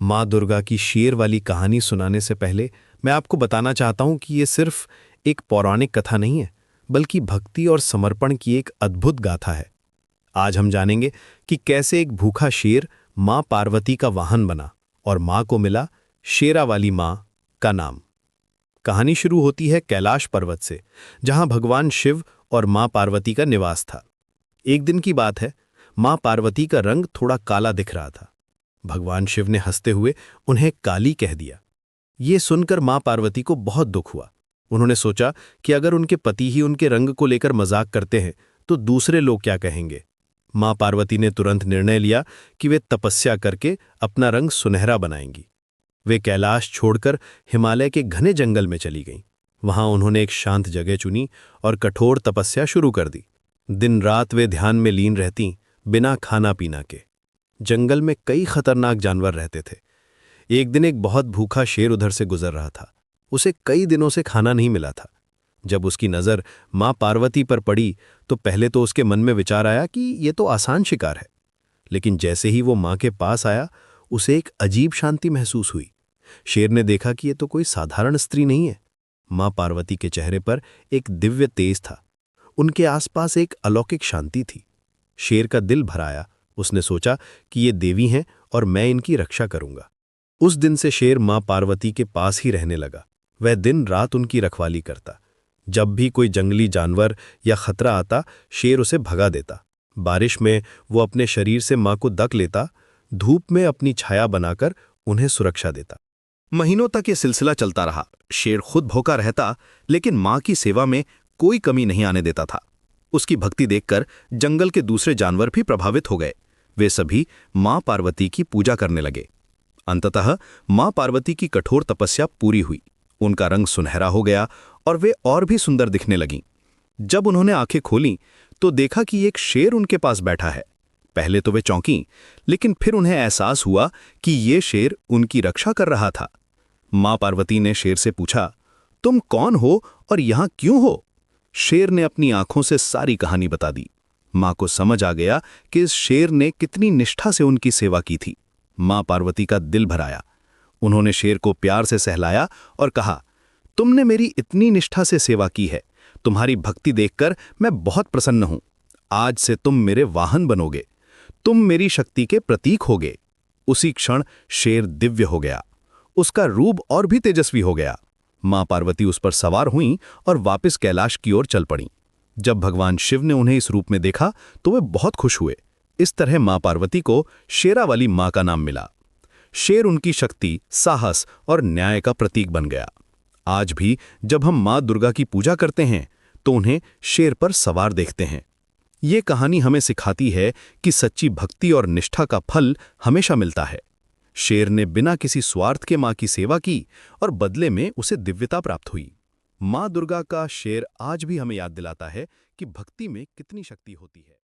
माँ दुर्गा की शेर वाली कहानी सुनाने से पहले मैं आपको बताना चाहता हूं कि ये सिर्फ एक पौराणिक कथा नहीं है, बल्कि भक्ति और समर्पण की एक अद्भुत गाथा है। आज हम जानेंगे कि कैसे एक भूखा शेर माँ पार्वती का वाहन बना और माँ को मिला शेरा वाली माँ का नाम। कहानी शुरू होती है कैलाश पर्वत से, जहां भगवान शिव और माँ पार्वती का निवास था। एक दिन की बात है, माँ पार्वती का रंग थोड़ा काला दिख रहा था। भगवान शिव ने हंसते हुए उन्हें काली कह दिया। ये सुनकर माँ पार्वती को बहुत दुख हुआ। उन्होंने सोचा कि अगर उनके पति ही उनके रंग को लेकर मजाक करते हैं तो दूसरे लोग क्या कहेंगे। माँ पार्वती ने तुरंत निर्णय लिया कि वे तपस्या करके अपना रंग सुनहरा बनाएंगी। वे कैलाश छोड़कर हिमालय के घने जंगल में चली गईं। वहां उन्होंने एक शांत जगह चुनी और कठोर तपस्या शुरू कर दी। दिन रात वे ध्यान में लीन रहतीं, बिना खाना पीना के। जंगल में कई खतरनाक जानवर रहते थे। एक दिन एक बहुत भूखा शेर उधर से गुजर रहा था। उसे कई दिनों से खाना नहीं मिला था। जब उसकी नज़र माँ पार्वती पर पड़ी तो पहले तो उसके मन में विचार आया कि ये तो आसान शिकार है, लेकिन जैसे ही वो माँ के पास आया, उसे एक अजीब शांति महसूस हुई। शेर ने देखा कि ये तो कोई साधारण स्त्री नहीं है। माँ पार्वती के चेहरे पर एक दिव्य तेज था। उनके आसपास एक अलौकिक शांति थी। शेर का दिल भर आया। उसने सोचा कि ये देवी हैं और मैं इनकी रक्षा करूंगा। उस दिन से शेर माँ पार्वती के पास ही रहने लगा। वह दिन रात उनकी रखवाली करता। जब भी कोई जंगली जानवर या खतरा आता, शेर उसे भगा देता। बारिश में वो अपने शरीर से माँ को ढक लेता। धूप में अपनी छाया बनाकर उन्हें सुरक्षा देता। महीनों तक ये सिलसिला चलता रहा। शेर खुद भूखा रहता, लेकिन माँ की सेवा में कोई कमी नहीं आने देता था। उसकी भक्ति देखकर जंगल के दूसरे जानवर भी प्रभावित हो गए। वे सभी माँ पार्वती की पूजा करने लगे। अंततः माँ पार्वती की कठोर तपस्या पूरी हुई। उनका रंग सुनहरा हो गया और वे और भी सुंदर दिखने लगीं। जब उन्होंने आंखें खोलीं तो देखा कि एक शेर उनके पास बैठा है। पहले तो वे चौंकीं, लेकिन फिर उन्हें एहसास हुआ कि ये शेर उनकी रक्षा कर रहा था। माँ पार्वती ने शेर से पूछा, तुम कौन हो और यहां क्यों हो? शेर ने अपनी आंखों से सारी कहानी बता दी। माँ को समझ आ गया कि इस शेर ने कितनी निष्ठा से उनकी सेवा की थी। माँ पार्वती का दिल भर आया। उन्होंने शेर को प्यार से सहलाया और कहा, तुमने मेरी इतनी निष्ठा से सेवा की है। तुम्हारी भक्ति देखकर मैं बहुत प्रसन्न हूं। आज से तुम मेरे वाहन बनोगे। तुम मेरी शक्ति के प्रतीक होगे। उसी क्षण शेर दिव्य हो गया। उसका रूप और भी तेजस्वी हो गया। माँ पार्वती उस पर सवार हुईं और वापस कैलाश की ओर चल पड़ीं। जब भगवान शिव ने उन्हें इस रूप में देखा तो वे बहुत खुश हुए। इस तरह माँ पार्वती को शेरा वाली माँ का नाम मिला। शेर उनकी शक्ति, साहस और न्याय का प्रतीक बन गया। आज भी जब हम माँ दुर्गा की पूजा करते हैं तो उन्हें शेर पर सवार देखते हैं। ये कहानी हमें सिखाती है कि सच्ची भक्ति और निष्ठा का फल हमेशा मिलता है। शेर ने बिना किसी स्वार्थ के माँ की सेवा की और बदले में उसे दिव्यता प्राप्त हुई। माँ दुर्गा का शेर आज भी हमें याद दिलाता है कि भक्ति में कितनी शक्ति होती है।